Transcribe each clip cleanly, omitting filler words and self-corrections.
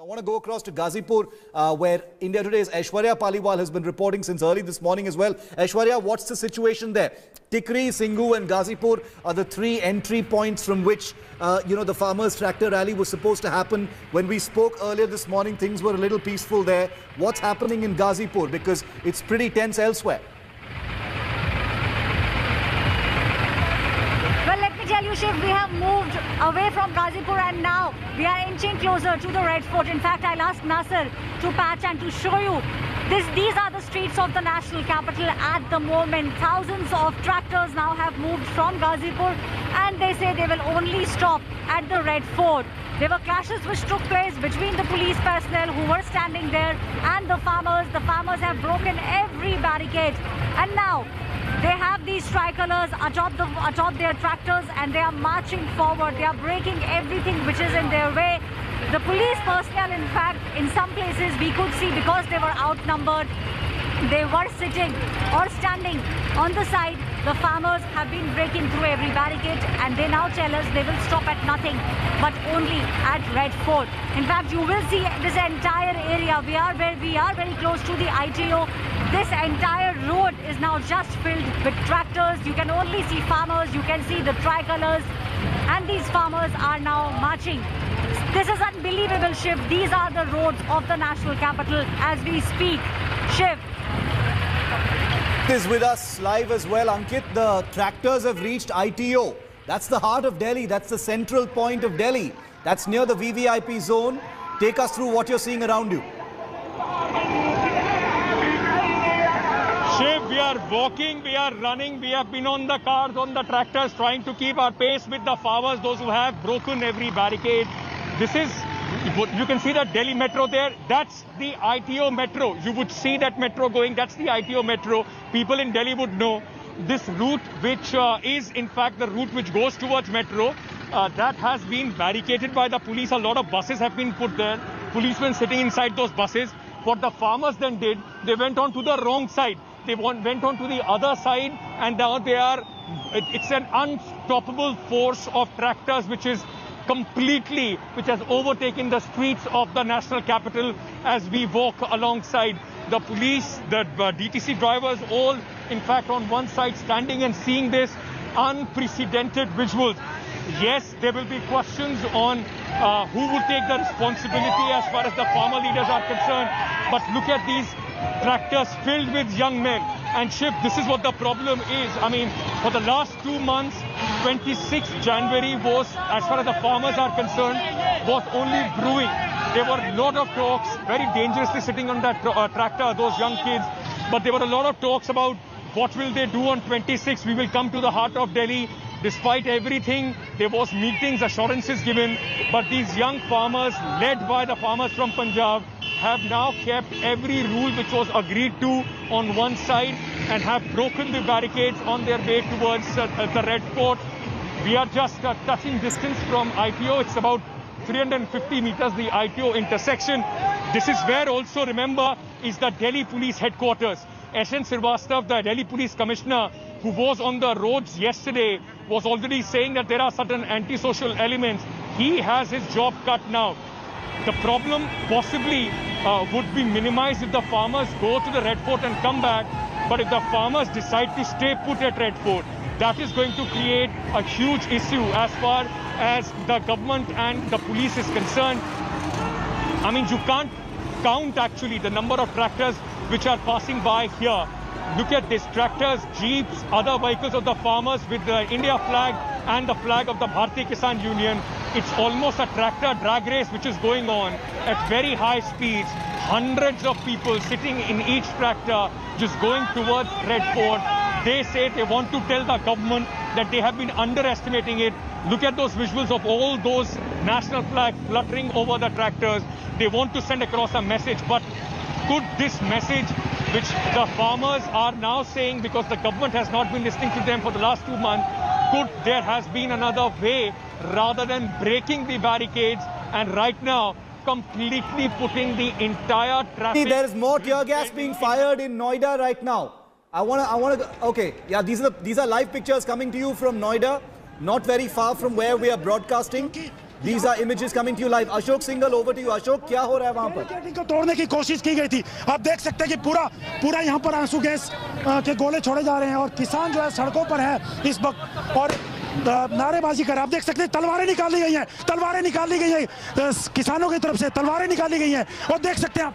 I want to go across to Ghazipur, where India Today's Aishwarya Paliwal has been reporting since early this morning as well. Aishwarya, what's the situation there? Tikri, Singhu and Ghazipur are the three entry points from which, the farmers' tractor rally was supposed to happen. When we spoke earlier this morning, things were a little peaceful there. What's happening in Ghazipur? Because it's pretty tense elsewhere. Well, let me tell you, Shiv, we have moved away from Ghazipur and now we are inching closer to the Red Fort. In fact, I'll ask Nasser to patch and to show you. These are the streets of the national capital at the moment. Thousands of tractors now have moved from Ghazipur and they say they will only stop at the Red Fort. There were clashes which took place between the police personnel who were standing there and the farmers. The farmers have broken every barricade and now they have these tricolors atop their tractors and they are marching forward. They are breaking everything which is in their way. The police personnel, in fact, in some places we could see, because they were outnumbered, they were sitting or standing on the side. The farmers have been breaking through every barricade and they now tell us they will stop at nothing but only at Red Fort. In fact, you will see this entire area. We are very close to the ITO. This entire road is now just filled with tractors. You can only see farmers, you can see the tricolors, and these farmers are now marching. This is unbelievable, Shiv. These are the roads of the national capital as we speak. Shiv. Is with us live as well, Ankit. The tractors have reached ITO. That's the heart of Delhi. That's the central point of Delhi. That's near the VVIP zone. Take us through what you're seeing around you. Shiv, we are walking, we are running, we have been on the cars, on the tractors, trying to keep our pace with the farmers, those who have broken every barricade. This is, you can see the Delhi metro there. That's the ITO metro. You would see that metro going. That's the ITO metro. People in Delhi would know. This route, which is in fact the route which goes towards metro, that has been barricaded by the police. A lot of buses have been put there. Policemen sitting inside those buses. What the farmers then did, they went on to the wrong side. They went on to the other side, and now they are, it's an unstoppable force of tractors which has overtaken the streets of the national capital as we walk alongside. The police, the DTC drivers, all in fact on one side standing and seeing this unprecedented visuals. Yes, there will be questions on who will take the responsibility as far as the farmer leaders are concerned. But look at these tractors filled with young men. And Shiv, this is what the problem is. I mean, for the last 2 months, 26th January was, as far as the farmers are concerned, was only brewing. There were a lot of talks, very dangerously sitting on that tractor, those young kids. But there were a lot of talks about what will they do on 26th. We will come to the heart of Delhi. Despite everything, there was meetings, assurances given. But these young farmers, led by the farmers from Punjab, have now kept every rule which was agreed to on one side and have broken the barricades on their way towards the Red Fort. We are just touching distance from ITO. It's about 350 meters, the ITO intersection. This is where also, remember, is the Delhi Police headquarters. S.N. Srivastava, the Delhi Police Commissioner, who was on the roads yesterday, was already saying that there are certain antisocial elements. He has his job cut now. The problem possibly would be minimized if the farmers go to the Red Fort and come back. But if the farmers decide to stay put at Red Fort, that is going to create a huge issue as far as the government and the police is concerned. I mean, you can't count actually the number of tractors which are passing by here. Look at this, tractors, jeeps, other vehicles of the farmers with the India flag and the flag of the Bharatiya Kisan Union. It's almost a tractor drag race which is going on at very high speeds. Hundreds of people sitting in each tractor just going towards Red Fort. They say they want to tell the government that they have been underestimating it. Look at those visuals of all those national flags fluttering over the tractors. They want to send across a message, but could this message, which the farmers are now saying because the government has not been listening to them for the last 2 months, could there has been another way rather than breaking the barricades and right now completely putting the entire traffic... There is more tear gas being fired in Noida right now. Okay, yeah, these are live pictures coming to you from Noida, not very far from where we are broadcasting. These are images coming to you live. Ashok Singhal, over to you. Ashok, क्या हो रहा है वहाँ पर? Barricading को तोड़ने की कोशिश की गई थी। आप देख सकते हैं कि पूरा यहाँ पर आंसू गैस के गोले छोड़े जा रहे हैं और किसान जो है सड़कों पर है इस वक्त और नारेबाजी कर। आप देख सकते हैं तलवारें निकाली गई हैं किसानों की तरफ से, तलवारें निकाली गई हैं और देख सकते हैं आप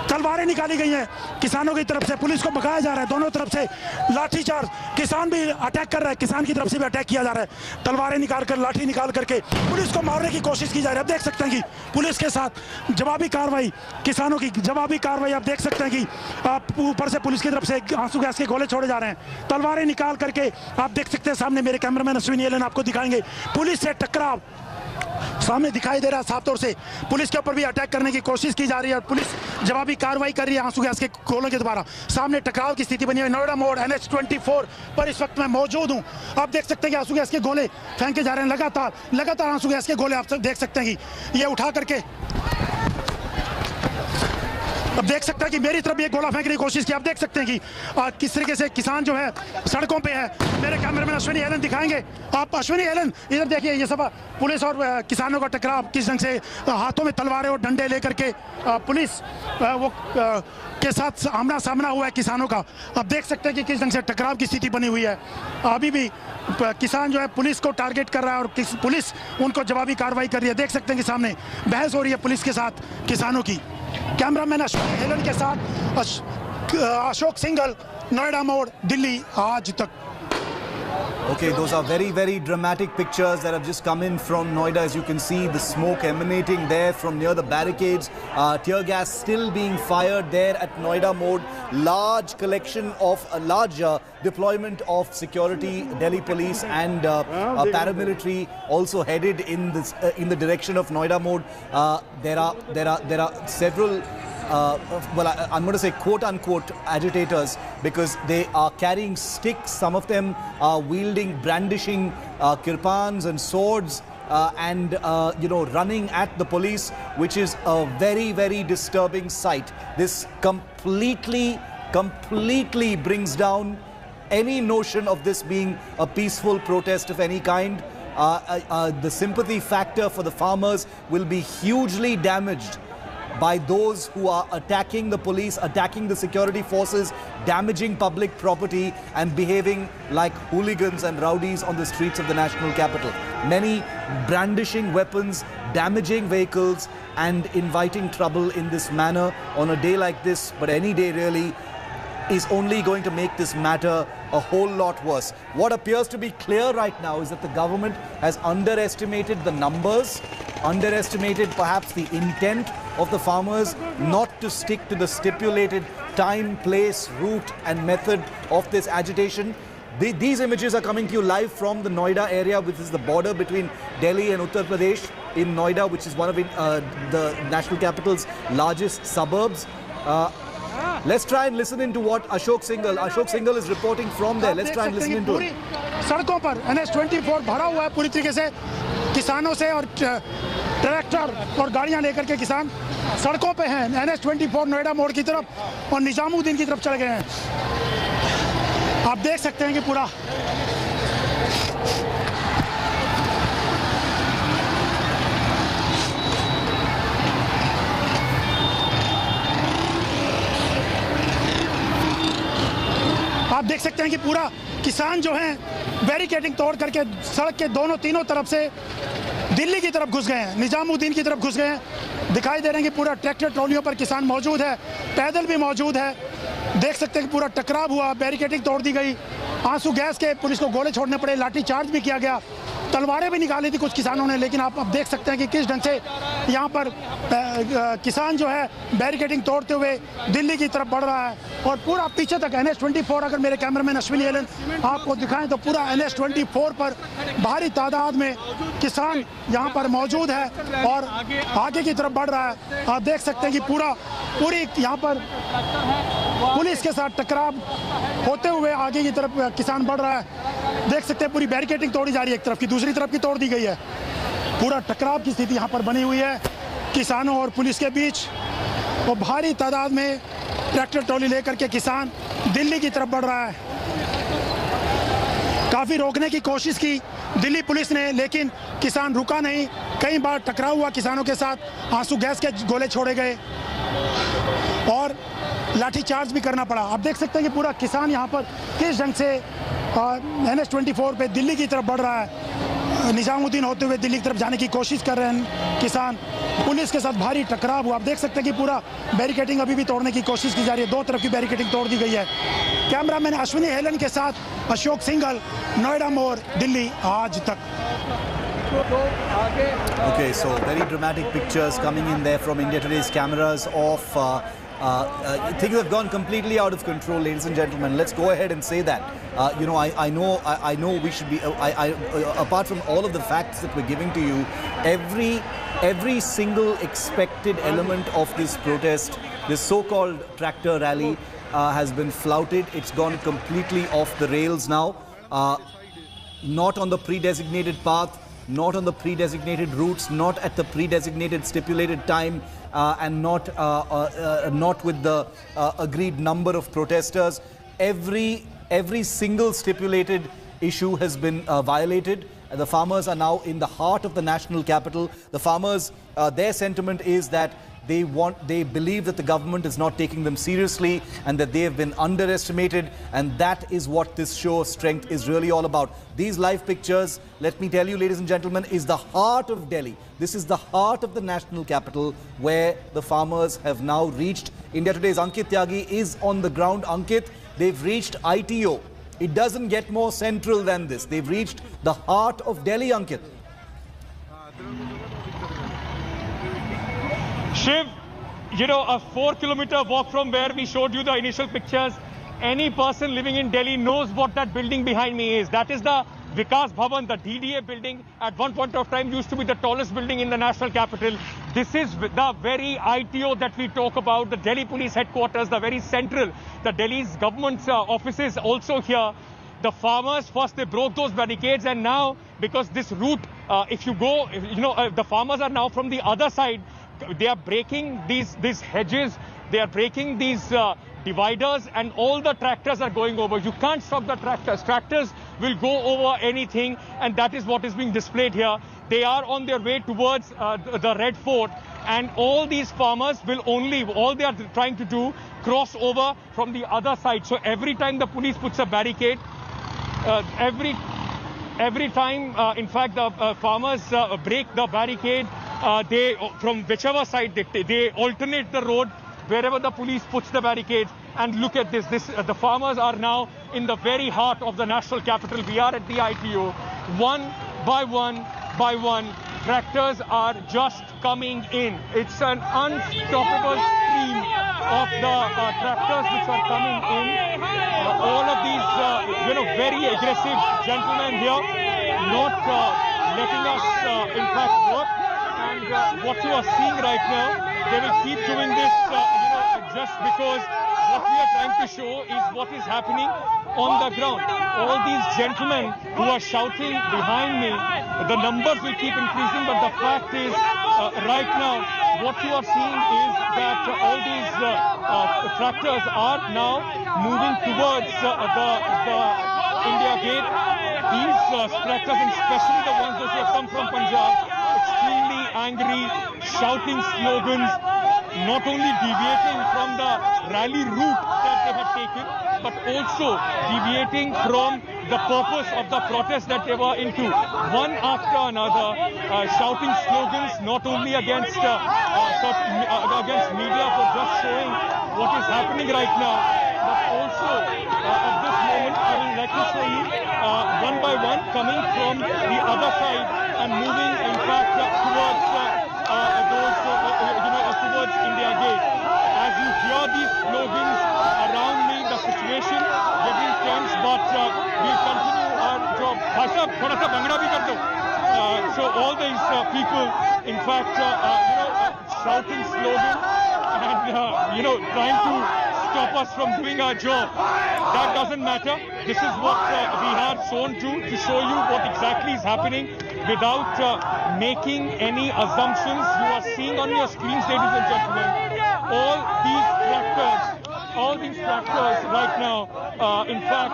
तलवारें निकाली गई हैं किसानों की तरफ से। पुलिस को भगाया जा रहा है दोनों तरफ से, लाठीचार्ज। किसान भी अटैक कर रहा है, किसान की तरफ से भी अटैक किया जा रहा है। तलवारें निकाल कर, लाठी निकाल करके पुलिस को मारने की कोशिश की जा रही है। आप देख सकते हैं कि पुलिस के साथ जवाबी कार्रवाई, किसानों की जवाबी कार्रवाई। आप देख सकते हैं कि आप ऊपर से पुलिस की तरफ से आंसू गैस के गोले छोड़े जा रहे हैं, तलवारें निकाल करके। आप देख सकते हैं सामने मेरे कैमरामैन अश्विनी एलन आपको दिखाएंगे पुलिस से टकराव सामने दिखाई दे रहा है साफ तौर से। पुलिस के ऊपर भी अटैक करने की कोशिश की जा रही है और पुलिस जवाबी कार्रवाई कर रही है आंसू गैस के गोलों के द्वारा। सामने टकराव की स्थिति बनी है नोएडा मोड़ NH24 पर इस वक्त मैं मौजूद हूं। आप देख सकते हैं कि आंसू गैस के गोले फेंके जा रहे हैं लगातार आंसू गैस के गोले। आप देख सकते हैं कि ये उठा करके अब देख सकते हैं कि मेरी तरफ ये गोला फेंकने की कोशिश की। आप देख सकते हैं कि किस तरीके से किसान जो है सड़कों पे है। मेरे कैमरामैन अश्विनी एलन दिखाएंगे। आप अश्विनी एलन इधर देखिए, ये सब पुलिस और किसानों का टकराव किस ढंग से हाथों में तलवारें और डंडे लेकर के पुलिस के साथ आमना सामना हुआ है किसानों का। आप देख सकते हैं कि किस ढंग से टकराव की स्थिति बनी हुई है। अभी भी किसान जो है पुलिस को टारगेट कर रहा है और पुलिस उनको जवाबी कार्रवाई कर रही है। देख सकते हैं कि सामने बहस हो रही है पुलिस के साथ किसानों की। कैमरामैन अश्विनी एलन के साथ अशोक सिंघल, नोएडा मोड़, दिल्ली आज तक। Okay, those are very, very dramatic pictures that have just come in from Noida. As you can see, the smoke emanating there from near the barricades. Tear gas still being fired there at Noida Mode. Large collection of a large deployment of security, Delhi police and paramilitary also headed in this in the direction of Noida Mode. There are several. Well, I'm going to say quote-unquote agitators because they are carrying sticks. Some of them are wielding, brandishing kirpans and swords and, running at the police, which is a very, very disturbing sight. This completely brings down any notion of this being a peaceful protest of any kind. The sympathy factor for the farmers will be hugely damaged by those who are attacking the police, attacking the security forces, damaging public property and behaving like hooligans and rowdies on the streets of the national capital. Many brandishing weapons, damaging vehicles and inviting trouble in this manner on a day like this, but any day really, is only going to make this matter a whole lot worse. What appears to be clear right now is that the government has underestimated the numbers, underestimated perhaps the intent of the farmers not to stick to the stipulated time, place, route and method of this agitation. These images are coming to you live from the Noida area, which is the border between Delhi and Uttar Pradesh in Noida, which is one of the national capital's largest suburbs. Let's try and listen into what Ashok Singhal is reporting from there. Let's try and listen into it. सड़कों पर NH24 भरा हुआ है पूरी तरीके से किसानों से और ट्रैक्टर और गाड़ियां लेकर के किसान सड़कों पे हैं। NH24 नोएडा मोड़ की तरफ और निजामुद्दीन की तरफ चले गए हैं। आप देख सकते हैं कि पूरा आप देख सकते हैं कि पूरा किसान जो हैं बैरिकेडिंग तोड़ करके सड़क के तीनों तरफ से दिल्ली की तरफ घुस गए हैं, निजामुद्दीन की तरफ घुस गए हैं। दिखाई दे रहे हैं कि पूरा ट्रैक्टर ट्रॉलियों पर किसान मौजूद है, पैदल भी मौजूद है। देख सकते हैं कि पूरा टकराव हुआ, बैरिकेडिंग तोड़ दी गई, आंसू गैस के पुलिस को गोले छोड़ने पड़े, लाठी चार्ज भी किया गया, तलवारें भी निकाली थी कुछ किसानों ने। लेकिन आप अब देख सकते हैं कि किस ढंग से यहाँ पर किसान जो है बैरिकेडिंग तोड़ते हुए दिल्ली की तरफ बढ़ रहा है और पूरा पीछे तक NH24, अगर मेरे कैमरामैन अश्विनी एलन आपको दिखाएं तो पूरा NH24 पर भारी तादाद में किसान यहाँ पर मौजूद है और आगे की तरफ बढ़ रहा है। आप देख सकते हैं कि पूरी यहाँ पर पुलिस के साथ टकराव होते हुए आगे की तरफ किसान बढ़ रहा है। देख सकते हैं पूरी बैरिकेडिंग तोड़ी जा रही है, एक तरफ की दूसरी तरफ की तोड़ दी गई है। पूरा टकराव की स्थिति यहाँ पर बनी हुई है किसानों और पुलिस के बीच और भारी तादाद में ट्रैक्टर ट्रॉली लेकर के किसान दिल्ली की तरफ बढ़ रहा है। काफ़ी रोकने की कोशिश की दिल्ली पुलिस ने, लेकिन किसान रुका नहीं कई बार टकराव हुआ किसानों के साथ, आंसू गैस के गोले छोड़े गए और लाठीचार्ज भी करना पड़ा। आप देख सकते हैं कि पूरा किसान यहाँ पर किस ढंग से NH-24 पे दिल्ली की तरफ बढ़ रहा है। निजामुद्दीन होते हुए दिल्ली की तरफ जाने की कोशिश कर रहे हैं किसान। पुलिस के साथ भारी टकराव हुआ। आप देख सकते हैं कि पूरा बैरिकेडिंग अभी भी तोड़ने की कोशिश की जा रही है। दो तरफ की बैरिकेडिंग तोड़ दी गई है। कैमरामैन अश्विनी हेलन के साथ अशोक सिंघल, नोएडा मोड़, दिल्ली आज तक। Okay, so very dramatic pictures coming in there from India Today's cameras of things have gone completely out of control, ladies and gentlemen. Let's go ahead and say that. I know we should be. Apart from all of the facts that we're giving to you, every single expected element of this protest, this so-called tractor rally, has been flouted. It's gone completely off the rails now. Not on the pre-designated path, not on the pre-designated routes, not at the pre-designated stipulated time, and not with the agreed number of protesters. Every single stipulated issue has been violated. The farmers are now in the heart of the national capital. The farmers, their sentiment is that they believe that the government is not taking them seriously and that they have been underestimated, and that is what this show of strength is really all about. These live pictures, let me tell you, ladies and gentlemen, is the heart of Delhi. This is the heart of the national capital where the farmers have now reached. India Today's Ankit Tyagi is on the ground. Ankit, they've reached ITO. It doesn't get more central than this. They've reached the heart of Delhi, Ankit. Shiv, a 4-kilometer walk from where we showed you the initial pictures, any person living in Delhi knows what that building behind me is. That is the Vikas Bhavan, the DDA building. At one point of time used to be the tallest building in the national capital. This is the very ITO that we talk about, the Delhi police headquarters, the very central, the Delhi's government's offices also here. The farmers, first they broke those barricades, and now because this route, if you go, the farmers are now from the other side. They are breaking these hedges, they are breaking these dividers, and all the tractors are going over. You can't stop the tractors. Tractors will go over anything, and that is what is being displayed here. They are on their way towards the Red Fort, and all these farmers will all they are trying to do, cross over from the other side. So every time the police puts a barricade, every time, in fact, the farmers break the barricade, they, from whichever side, they alternate the road wherever the police puts the barricades. And look at this. The farmers are now in the very heart of the national capital. We are at the ITO. One by one, tractors are just coming in. It's an unstoppable stream of the tractors which are coming in. All of these, very aggressive gentlemen here, not letting us, in fact, work. And what you are seeing right now, they will keep doing this, just because what we are trying to show is what is happening on the ground. All these gentlemen who are shouting behind me, the numbers will keep increasing, but the fact is, right now, what you are seeing is that all these tractors are now moving towards the India Gate. These tractors, and especially the ones those who have come from Punjab, extremely angry, shouting slogans, not only deviating from the rally route that they had taken, but also deviating from the purpose of the protest that they were into. One after another, shouting slogans not only against media for just showing what is happening right now, but also at this moment I will like to show you one by one coming from the other side and moving, in fact, towards towards India Gate. As you hear these slogans around me, the situation getting tense, but we continue our job. Bhai sahab, thoda sa bhangra bhi kar do. So all these people, in fact, shouting slogans and trying to stop us from doing our job. That doesn't matter. This is what we had shown to show you what exactly is happening without making any assumptions. You are seeing on your screens, ladies and gentlemen, all these tractors right now, in fact,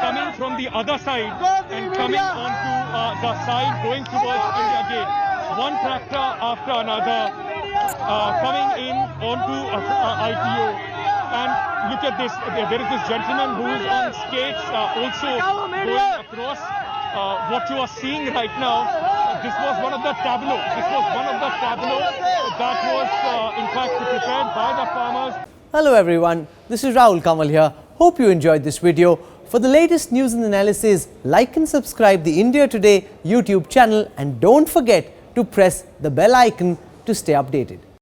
coming from the other side and coming onto the side going towards India Gate. one tractor after another coming in onto ITO. And look at this, there is this gentleman who is on skates also going across. What you are seeing right now, this was one of the tableaux. This was one of the tableaux that was in fact prepared by the farmers. Hello everyone, this is Rahul Kamal here. Hope you enjoyed this video. For the latest news and analysis, like and subscribe the India Today YouTube channel and don't forget to press the bell icon to stay updated.